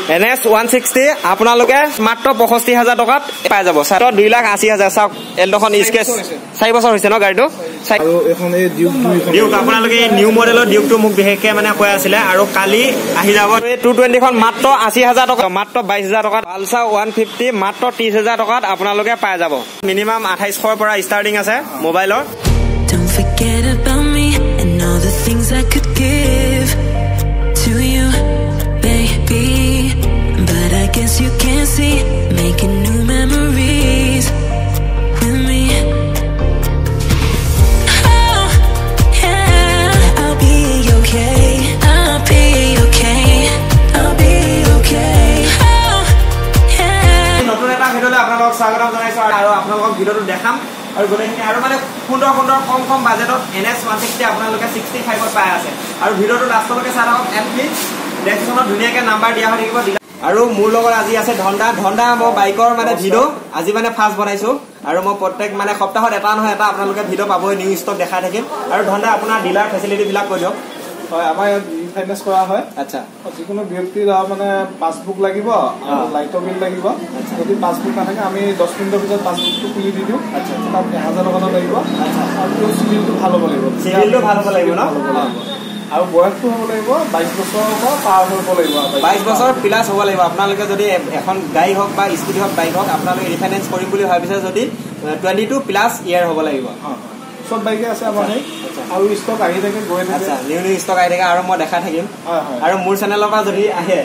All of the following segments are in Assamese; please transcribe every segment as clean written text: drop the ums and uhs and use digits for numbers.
NS 160 আপোনালোকে মাত্ৰ 65000 টকাত পাই যাব স্যাৰ 2,80,000 চাওক এলডখন স্কেচ 4 বছৰ হৈছে ন গাড়ীটো আৰু এখন এই ডিউক আপোনালোকে নিউ মডেলৰ ডিউকটো মোক বিশেষকৈ মানে কৈ আছিলে আৰু কালি আহি যাব এই 220 খন মাত্ৰ 80000 টকা মাত্ৰ 22000 টকাত পালছাৰ 150 মাত্ৰ 30000 টকাত আপোনালোকে পাই যাব মিনিমাম 2800 পৰা ষ্টাৰ্টিং আছে মোবাইলৰ Don't forget about me and all the things I could give to you, baby. But I guess you can't see, making new memories with me. Oh, yeah, I'll be okay. I'll be okay. I'll be okay. Oh, yeah. নতুন এটা ভিডিঅ'লৈ আপোনালোকক স্বাগতম জনাইছো আৰু আপোনালোকক ভিডিঅ'টো দেখাম আৰু গোটেইখিনি আৰু মানে সুন্দৰ সুন্দৰ কম বাজেটত NS 160 আপোনালোকে 65 ত পাই আছে আৰু ভিডিঅ'টো লাষ্টলৈকে চাই থাকক এণ্ড প্লিজ ডেস্ক্ৰিপশ্যনত ধুনীয়াকৈ নাম্বাৰ দিয়া হৈ থাকিব আৰু মোৰ লগত আজি আছে ধন্দা মই বাইকৰ মানে ভিডিঅ' আজি মানে ফাৰ্ষ্ট বনাইছো আৰু মই প্ৰত্যেক মানে সপ্তাহত এটা নহয় এটা আপোনালোকে ভিডিঅ' পাবই নিউ ষ্টক দেখাই থাকিম আৰু ধন্দা আপোনাৰ ডিলাৰ ফেচিলিটিবিলাক কৈ দিয়ক হয় আমাৰ ইয়াত ফাইনেন্স কৰা হয় আচ্ছা যিকোনো ব্যক্তিৰ মানে পাছবুক লাগিব আৰু লাইটৰ বিল লাগিব যদি পাছবুক নাথাকে আমি 10 মিনিটৰ ভিতৰত পাছবুকটো খুলি দি দিওঁ আচ্ছা তাত 1000 টকা লাগিব আচ্ছা আৰু চিভিলটো ভাল হ'ব লাগিব চিভিলটো ভাল হ'ব লাগিব ন আৰু বয়সটো হ'ব লাগিব 22 বছৰৰ পৰা পাৰ হ'ব লাগিব 22 বছৰ প্লাস হ'ব লাগিব আপোনালোকে যদি এখন গাড়ী হওক বা স্কুটি হওক বাইক হওক আপোনালোকে ৰিফাইনেন্স কৰিম বুলি ভাবিছে যদি 22 প্লাস ইয়াৰ হ'ব লাগিব সব বাইকে আছে আমাৰ আৰু ষ্টক আহি থাকে গৈ থাকে আচ্ছা নিউ ষ্টক আহি থাকে আৰু মই দেখাই থাকিম আৰু মোৰ চেনেলৰ পৰা যদি আহে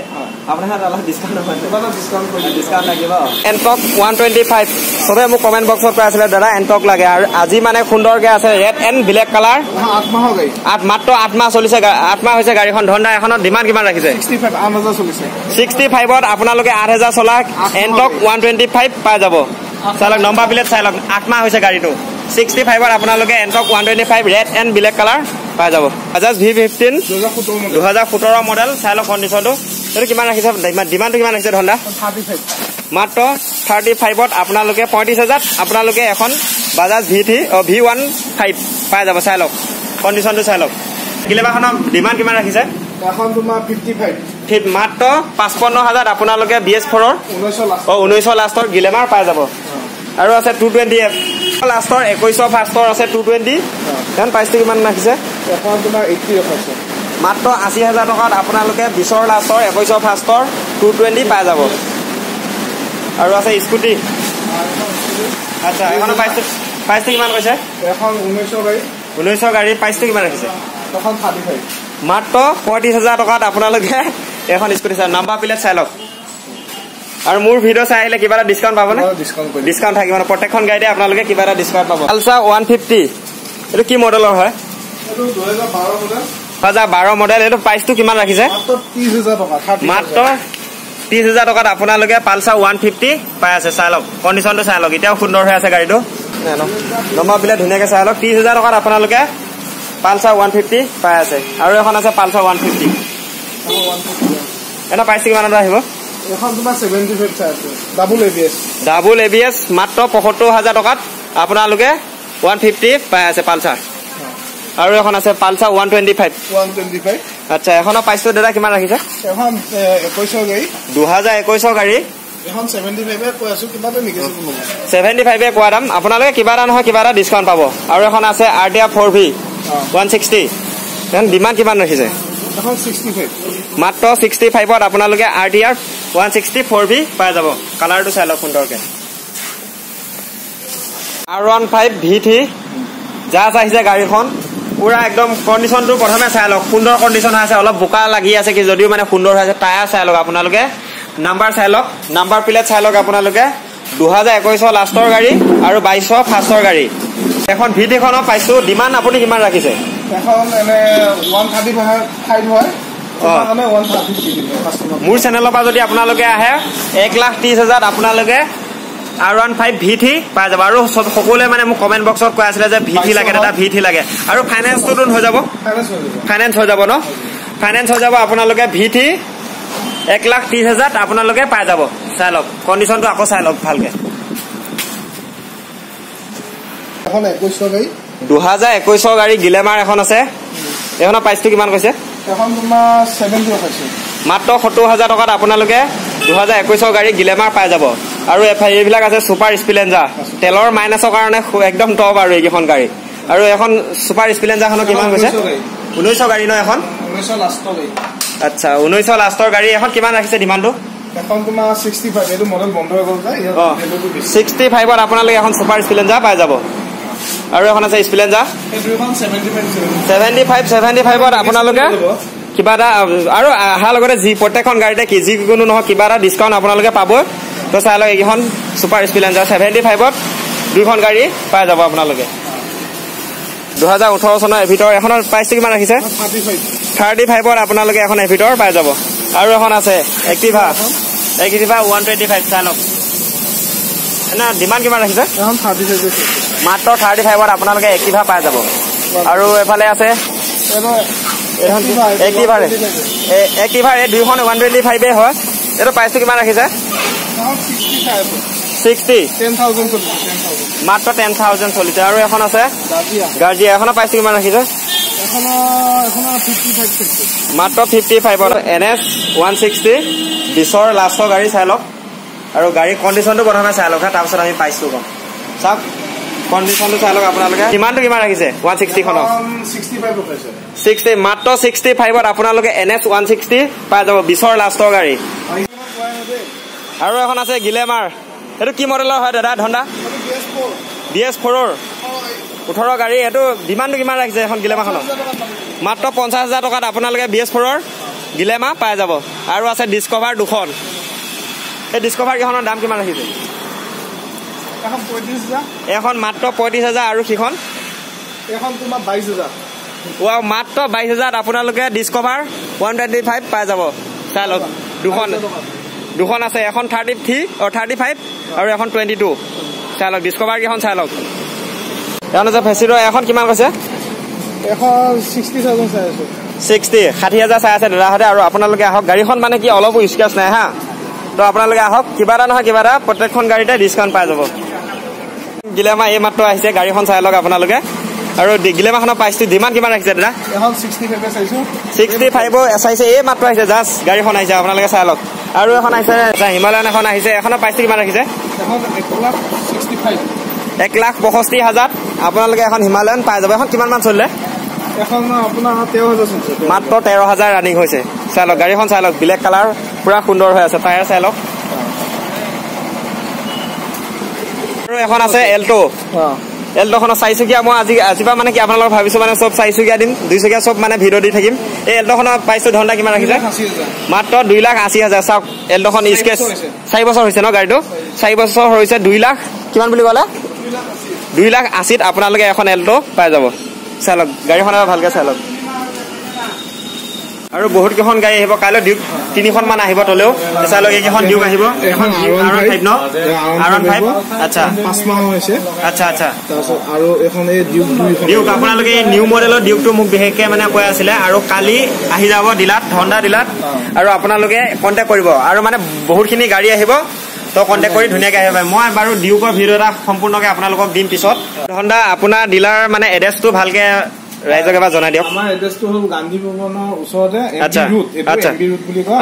আপোনাৰ অলপ ডিসকাউন্ট হ'ব কিবা ডিসকাউন্ট কৰি ডিসকাউন্ট লাগিব এনটক 125 সবে মোক কমেন্ট বক্সত কৈ আছিলে দাদা এনটক লাগে আৰু আজি মানে সুন্দৰকে আছে ৰেড এণ্ড ব্লেক কালাৰ 8 মাহৰ গাড়ী মাত্ৰ 8 মাহ চলিছে 8 মাহ হৈছে গাড়ীখন ধন্দা এখনৰ ডিমান্ড কিমান ৰাখিছে 65 8000 চলিছে 65 ত আপোনালোকে 8000 চলা এনটক 125 পাই যাব চালক নম্বৰ প্লেট চাই লওক 8 মাহ হৈছে গাড়ীটো 65 ত আপোনালোকে Ntorq 125 red and black colour পাই যাব বাজাজ V15 2017 মডেল চাই লওক কণ্ডিশ্যনটো এইটো কিমান ৰাখিছে ডিমান্ডটো কিমান ৰাখিছে ধন্দা 35 মাত্ৰ 35 ত আপোনালোকে 35000 আপোনালোকে এখন বাজাজ V15 পাই যাব চাই লওক কণ্ডিশ্যনটো চাই লওক গিলেবাখনৰ ডিমান্ড কিমান ৰাখিছে এখন তোমাৰ 55 মাত্ৰ 55000 আপোনালোকে BS4 ৰ 19 লাষ্টৰ গিলেমাৰ পাই যাব আৰু আছে 220F লাষ্টৰ 21 ফাৰ্ষ্টৰ আছে 220 দেন প্ৰাইচটো কিমান ৰাখিছে এখন তোমাৰ 80 ৰাখিছে মাত্ৰ 80000 টকাত আপোনালোকে 20 লাষ্টৰ 21 ফাৰ্ষ্টৰ 220 পাই যাব আৰু আছে স্কুটি আচ্ছা এখন প্ৰাইচটো কিমান কৈছে এখন 19 গাড়ী প্ৰাইচটো কিমান ৰাখিছে এখন 35 মাত্ৰ 35000 টকাত আপোনালোকে এখন স্কুটি চাই নাম্বাৰ প্লেট চাই লওক আৰু মোৰ ভিডিঅ' চাই আহিলে কিবা এটা ডিসকাউন্ট পাবনে ডিসকাউন্ট থাকিব না প্ৰত্যেকখন গাড়ীতে আপোনালোকে কিবা এটা ডিসকাউন্ট পাব পালছাৰ 150 এইটো কি মডেলৰ হয় এইটো 2012 মডেল 2012 মডেল এইটো প্ৰাইচটো কিমান ৰাখিছে মাত্ৰ 30000 টকাত আপোনালোকে পালছাৰ 150 পাই আছে চাই লওক কণ্ডিশ্যনটো চাই লওক এতিয়াও সুন্দৰ হৈ আছে গাড়ীটো নম্বৰ প্লেট ধুনীয়াকৈ চাই লওক 30000 টকাত আপোনালোকে পালছাৰ 150 পাই আছে আৰু এখন আছে পালছাৰ 150 এটা প্ৰাইচ কিমান আহিব এখন তোমাৰ 75 চাই আছে ডাবল ABS মাত্ৰ 75000 টকাত আপোনালোকে 150 পাই আছে পালছাৰ আৰু এখন আছে পালছাৰ 125 আচ্ছা এখনৰ প্ৰাইচটো দাদা কিমান ৰাখিছে এখন 21 গাড়ী 2021 গাড়ী এখন 75 এ কৈ আছো কিমাতে নিকেছে 75 এ কোৱা দাম আপোনালোকে কিবা এটা নহয় কিবা এটা ডিসকাউন্ট পাব আৰু এখন আছে RTR 4V 160 দেন ডিমান্ড কিমান ৰাখিছে এখন 65 মাত্ৰ 65 ত আপোনালোকে RTR 160 4V পাই যাব কালাৰটো চাই লওক সুন্দৰকে R15 V3 যা চাইছে গাড়ীখন পুৰা একদম কণ্ডিশ্যনটো প্ৰথমে চাই লওক সুন্দৰ কণ্ডিশ্যন আছে অলপ বোকা লাগি আছে কি যদিও মানে সুন্দৰ আছে টায়াৰ চাই লওক আপোনালোকে নাম্বাৰ চাই লওক নাম্বাৰ প্লেট চাই লওক আপোনালোকে 2021 লাষ্টৰ গাড়ী আৰু 22 ফাৰ্ষ্টৰ গাড়ী এখন V3 খনৰ প্ৰাইচটো ডিমান্ড আপুনি কিমান ৰাখিছে এখন এনে 135 হয় মানে 130 মোৰ চেনেলৰ পৰা যদি আপোনালোকে আহে 1,30,000 আপোনালোকে R15 V3 পাই যাব আৰু সকলোৱে মানে মোক কমেন্ট বক্সত কৈ আছিল যে V3 লাগে দাদা V3 লাগে আৰু ফাইনান্সটো হৈ যাব ফাইনান্স হৈ যাব ন ফাইনান্স হৈ যাব আপোনালোকে V3 1,30,000 আপোনালোকে পাই যাব চাই লওক কণ্ডিশ্যনটো আকৌ চাই লওক ভালকে এখন 21 গাড়ী 2021 গাড়ী গিলেমাৰ এখন আছে এখনৰ প্ৰাইচটো কিমান কৈছে এখন তোমাৰ 70 কৈছে মাত্ৰ ৭০,০০০ টকাত আপোনালোকে 2021 গাড়ী গিলেমাৰ পাই যাব আৰু এইবিলাক আছে সুপাৰ স্প্লেঞ্জাৰ তেলৰ মাইনাছৰ কাৰণে একদম টপ আৰু এইখন গাড়ী আৰু এখন সুপাৰ স্প্লেঞ্জাৰখনৰ কিমান কৈছে 1900 গাড়ী ন এখন 1900 লাষ্টৰ গাড়ী আচ্ছা 1900 লাষ্টৰ গাড়ী এখন কিমান ৰাখিছে ডিমান্ডটো এখন তোমাৰ 65 এটো মডেল বন্ধ হৈ গল যায় ইয়াত ভ্যালুটো বেছি 65 ত আপোনালোকে এখন সুপাৰ স্প্লেঞ্জাৰ পাই যাব আৰু এখন আছে স্প্লেঞ্জাৰ এইখন 75 ত আপোনালোকে কিবা এটা আৰু আহা লগতে যি প্ৰত্যেকখন গাড়ীতে কি যিকোনো নহয় কিবা এটা ডিসকাউন্ট আপোনালোকে পাব তো চাই লওক এইখন সুপাৰ স্প্লেঞ্জাৰ 75 ত দুইখন গাড়ী পাই যাব আপোনালোকে 2018 চনৰ এভিটৰ এখনৰ প্ৰাইসটো কিমান ৰাখিছে 35 ত আপোনালোকে এখন এভিটৰ পাই যাব আৰু এখন আছে এক্টিভা 125 চাই লওক না ডিমান্ড কিমান ৰাখিছে এখন 35 মাত্ৰ 35 ত আপোনালোকে এক্টিভা পাই যাব আৰু এফালে আছে এক্টিভা এই দুইখন 125 এ হয় এটো প্ৰাইসটো কিমান ৰাখিছে 10,000 মাত্ৰ 10,000 চলিছে আৰু এখন আছে গাৰ্জিয়া এখনৰ প্ৰাইসটো কিমান ৰাখিছে মাত্ৰ 55 ত NS 160 20ৰ লাষ্টৰ গাড়ী চাই লওক আৰু গাড়ী কন্ডিশনটো প্ৰথমে চাই লওক তাৰ পিছত আমি প্ৰাইসটো কম চাওক কন্ডিশনটো চাই লওক আপোনালোকে কিমানটো কিমান ৰাখিছে 160 খনৰ 65 ৰখাইছে 60 মাত্ৰ 65 ত আপোনালোকে NS 160 পাই যাব 20ৰ লাষ্টৰ গাড়ী আৰু এখন আছে গিলেমাৰ এটো কি মডেলৰ হয় দাদা ধন্দা BS4 ৰ 18 গাড়ী এটো ডিমান্ডটো কিমান ৰাখিছে এখন গিলেমাখনৰ মাত্ৰ 50,000 টকাত আপোনালোকে BS4 ৰ গিলেমা পাই যাব আৰু আছে ডিসকভাৰ দুখন এই ডিসকভাৰ কিখনৰ দাম কিমান ৰাখিছে এখন 35,000 এখন মাত্ৰ 35,000 আৰু কিখন এখন তোমাৰ 22,000 ওয়া মাত্ৰ 22,000 আপোনালোকে ডিসকভাৰ 125 পাই যাব চাই লওক দুখন আছে এখন 33 অ 35 আৰু এখন 22 চাই লওক ডিসকভাৰ কিখন চাই লওক এখন আছে ফেচিৰো এখন কিমান কৈছে এখন 60,000 চাই আছে 60,000 চাই আছে দাদাহঁতে আৰু আপোনালোকে আহক গাড়ীখন মানে কি অলপ স্ক্ৰেচ নাই হা তো আপোনালোকে আহক কিবা এটা নহয় কিবা এটা প্ৰত্যেকখন গাড়ীতে ডিসকাউন্ট পাই যাব গিলেমা এই মাত্ৰ আহিছে গাড়ীখন চাই লওক আপোনালোকে আৰু গিলেমাখনৰ প্ৰাইসটো ডিমান্ড কিমান ৰাখিছে দাদা এখন 65 চাইছো 65 চাইছে এই মাত্ৰ আহিছে জাস্ট গাড়ীখন আহিছে আপোনালোকে চাই লওক আৰু এখন আহিছে হিমালয়ান এখন আহিছে এখনৰ প্ৰাইসটো কিমান ৰাখিছে এখন 1,65,000 আপোনালোকে এখন হিমালয়ান পাই যাব এখন কিমান মান চলিলে এখন আপোনাৰ 13,000 চলিছে মাত্ৰ 13,000 ৰানিং হৈছে চাই লওক গাড়ীখন চাই লওক ব্লেক কালাৰ পুৰা সুন্দৰ হৈ আছে টায়াৰ চাই লওক আৰু এখন আছে এল্টো এল্টোখনৰ চাইচুকীয়া মই আজিবা মানে কি আপোনালোক ভাবিছো মানে সব চাইচুকীয়া দিম 200 সব মানে ভিডিও দি থাকিম এই এল্টোখনৰ প্ৰাইসটো ধন্ডা কিমান ৰাখিছে মাত্ৰ 2,80,000 চাওক এল্টোখন স্কেচ 4 বছৰ হৈছে ন গাড়ীটো 4 বছৰ হৈছে 2 লাখ কিমান বুলি ক'লে 2,80,000 আপোনালোকে এখন এল্টো পাই যাব চাই লওক গাড়ীখন ভালকে চাই লওক আৰু বহুত কেখন গাড়ী আহিব কাইলৈ ডিউক 3খন মান আহিব তলেও চাই লওক এইখন ডিউক আহিব এখন R15 ন R15 আচ্ছা 5 মাহ হৈছে আচ্ছা তাৰপিছত আৰু এখন এই ডিউক আপোনালোকে নিউ মডেলৰ ডিউকটো মোক বিশেষকৈ মানে কৈ আছিলে আৰু কালি আহি যাব দিলাত হন্ডা দিলাত আৰু আপোনালোকে কন্টাক্ট কৰিব আৰু মানে বহুতখিনি গাড়ী আহিব তো কন্টাক্ট কৰি ধুনীয়াকৈ আহিব মই বাৰু ডিউকৰ ভিডিও এটা সম্পূৰ্ণকৈ আপোনালোকক দিম পিছত হন্ডা আপোনাৰ ডিলাৰ মানে এড্ৰেছটো ভালকে ৰাইজক এবাৰ জনাই দিয়ক আমাৰ এড্ৰেছটো হ'ল গান্ধী ভৱনৰ ওচৰতে আচ্ছা এমবি ৰুট বুলি কয়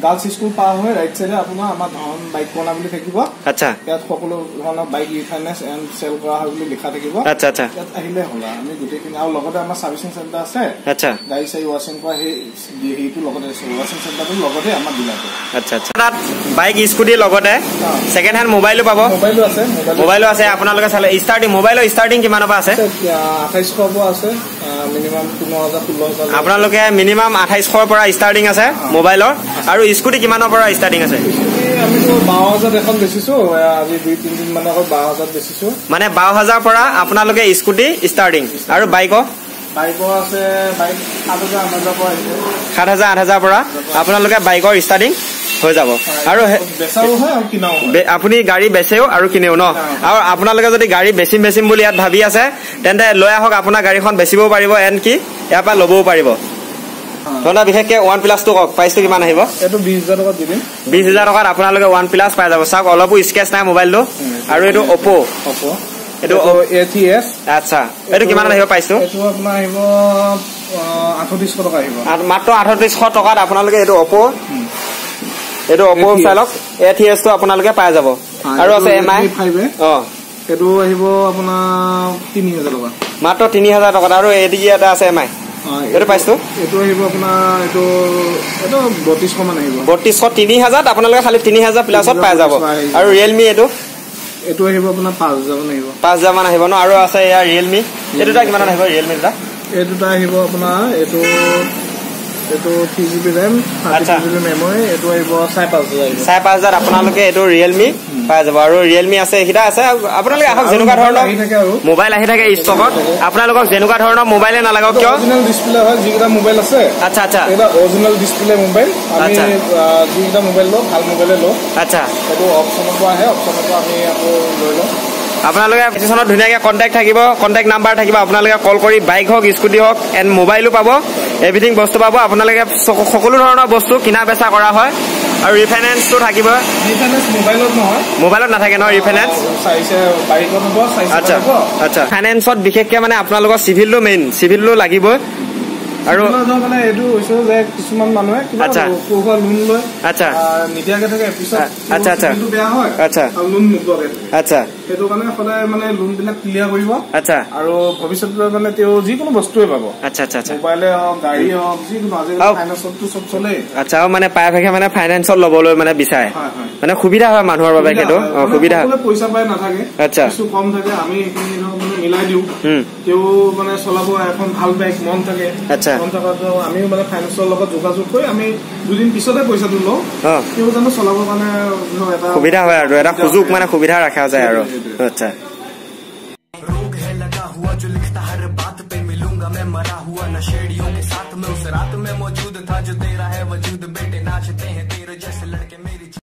গাৰ্লছ স্কুল পাৰ হৈ ৰাইট সাইডে আপোনাৰ আমাৰ ধন বাইক কৰ্ণাৰ বুলি থাকিব আচ্ছা ইয়াত সকলো ধৰণৰ বাইক ৰিফাইনেন্স এণ্ড চেল কৰা হয় বুলি লিখা থাকিব আচ্ছা ইয়াত আহিলে হ'ল আমি গোটেইখিনি আৰু লগতে আমাৰ সাৰ্ভিসিং চেণ্টাৰ আছে আচ্ছা গাড়ী চাই ৱাশ্বিং কৰা সেইটো লগতে আছে ৱাশ্বিং চেণ্টাৰটো লগতে আমাৰ ডিলাৰটো আচ্ছা তাত বাইক স্কুটি লগতে সেকেন্ড হ্যান্ড মোবাইলো পাব মোবাইলো আছে আপোনালোকে চালে ষ্টাৰ্টিং মোবাইলৰ ষ্টাৰ্টিং কিমানৰ পৰা আছে 2800 পৰা আছে মিনিমাম 15,000 আপোনালোকে মিনিমাম 2800 পৰা ষ্টাৰ্টিং আছে মোবাইলৰ আৰু স্কুটি কিমানৰ পৰা ষ্টাৰ্টিং আছে আমি তো 12,000 এখন বেচিছো আজি 2-3 দিন মান আগত 12,000 বেচিছো মানে 12,000 পৰা আপোনালোকে স্কুটি ষ্টাৰ্টিং আৰু বাইকৰ আছে বাইক 7,000 পৰা আছে 7,000 পৰা আপোনালোকে বাইকৰ ষ্টাৰ্টিং হৈ যাব আৰু বেচাও হয় আৰু কিনাও হয় আপুনি গাড়ী বেচেও আৰু কিনেও ন আৰু আপোনালোকে যদি গাড়ী বেচিম বুলি ইয়াত ভাবি আছে তেন্তে লৈ আহক আপোনাৰ গাড়ীখন বেচিবও পাৰিব এন কি ইয়াৰ পৰা ল'বও পাৰিব ধন্যবাদ বিশেষকৈ OnePlus টো কওক প্ৰাইসটো কিমান আহিব এটো 20,000 টকা দিম 20,000 টকাত আপোনালোকে OnePlus পাই যাব চাওক অলপো স্কেচ নাই মোবাইলটো আৰু এটো Oppo এটো ATS আচ্ছা এটো কিমান আহিব প্ৰাইসটো এটো আপোনাৰ আহিব 3800 টকা আহিব মাত্ৰ 3800 টকাত আপোনালোকে এইটো Oppo চাই লওক ATS টো আপোনালোকে পাই যাব আৰু আছে MI 5 এটো আহিব আপোনাৰ 3000 টকা মাত্ৰ 3000 টকাত আৰু এডিজি এটা আছে MI এটো পাইছো এটো আহিব আপোনাৰ এটো 3200 মান আহিব 3200 3000 আপোনালোকে খালি 3000 প্লাসত পাই যাব আৰু Realme এটো আহিব আপোনাৰ 5000 মান আহিব 5000 মান আহিব ন আৰু আছে ইয়াৰ Realme এটোটা কিমান আহিব Realme টা এটোটা আহিব আপোনাৰ এটো 3GB RAM 32GB memory এটো আহিব 5500 আপোনালোকে এটো Realme পাই যাব আৰু Realme আছে একিটা আছে আপোনালোকে আহক যেনুকা ধৰণৰ মোবাইল আহি থাকে ষ্টকত আপোনালোকক যেনুকা ধৰণৰ মোবাইলে নালাগক কিয় অৰিজিনাল ডিসপ্লে হয় যিটা মোবাইল আছে আচ্ছা এটা অৰিজিনাল ডিসপ্লে মোবাইল আমি যিটা মোবাইল লো ভাল মোবাইলে লো আচ্ছা এটো অপচনটো আহে অপচনটো আমি আকৌ লৈ লওঁ আপোনালোকে পিছনত ধুনিয়াকে কন্টাক্ট থাকিব কন্টাক্ট নাম্বাৰ থাকিব আপোনালোকে কল কৰি বাইক হওক স্কুটি হওক এন্ড মোবাইলো পাব এভৰিথিং বস্তু পাব আপোনালোকে সকলো ধৰণৰ বস্তু কিনা বেচা কৰা হয় আৰু ৰিফাইনেন্সটো থাকিব ৰিফাইনেন্স মোবাইলত নাথাকে ন ৰিফাইনেন্স চাইছে বাইকত হ'ব চাইছে আচ্ছা ফাইনেন্সত বিশেষকৈ মানে আপোনালোকৰ সিভিলটো মেইন সিভিলটো লাগিব আৰু মানে এটো হৈছে যে কিছুমান মানুহে কিবা কোৱা লোন লয় আচ্ছা নিদিয়াকে থাকে পিছত আচ্ছা কিন্তু বেয়া হয় আচ্ছা আৰু লোন নকৰে আচ্ছা সেইটো কাৰণে সদায় মানে লোন বিলাক ক্লিয়াৰ কৰিব আচ্ছা আৰু ভৱিষ্যতে মানে তেওঁ যিকোনো বস্তুৱে পাব আচ্ছা মোবাইলে হওক গাড়ী হওক যিকোনো আজিকালি ফাইনেন্সটো চব চলে আচ্ছা মানে প্ৰায়ভাগে মানে ফাইনেন্সত ল'বলৈ মানে বিচাৰে মানে সুবিধা হয় মানুহৰ বাবে সেইটো সুবিধা পইচা পাই নাথাকে আচ্ছা কিছু কম থাকে আমি এইখিনি মানে মিলাই দিওঁ তেওঁ মানে চলাব এখন ভাল বাইক মন থাকে আচ্ছা আমিও মানে ফাইনেন্সৰ লগত যোগাযোগ কৰি আমি দুদিন পিছতে পইচাটো লওঁ তেওঁ জানো চলাবৰ কাৰণে এটা সুবিধা হয় আৰু এটা সুযোগ মানে সুবিধা ৰাখা যায় আৰু আচ্ছা रोग है लगा हुआ जो लिखता हर बात पे मिलूंगा मैं मरा हुआ नशेड़ियों के साथ में उस रात में मौजूद था जो तेरा है वजूद बेटे नाचते हैं तेरे जैसे लड़के मेरी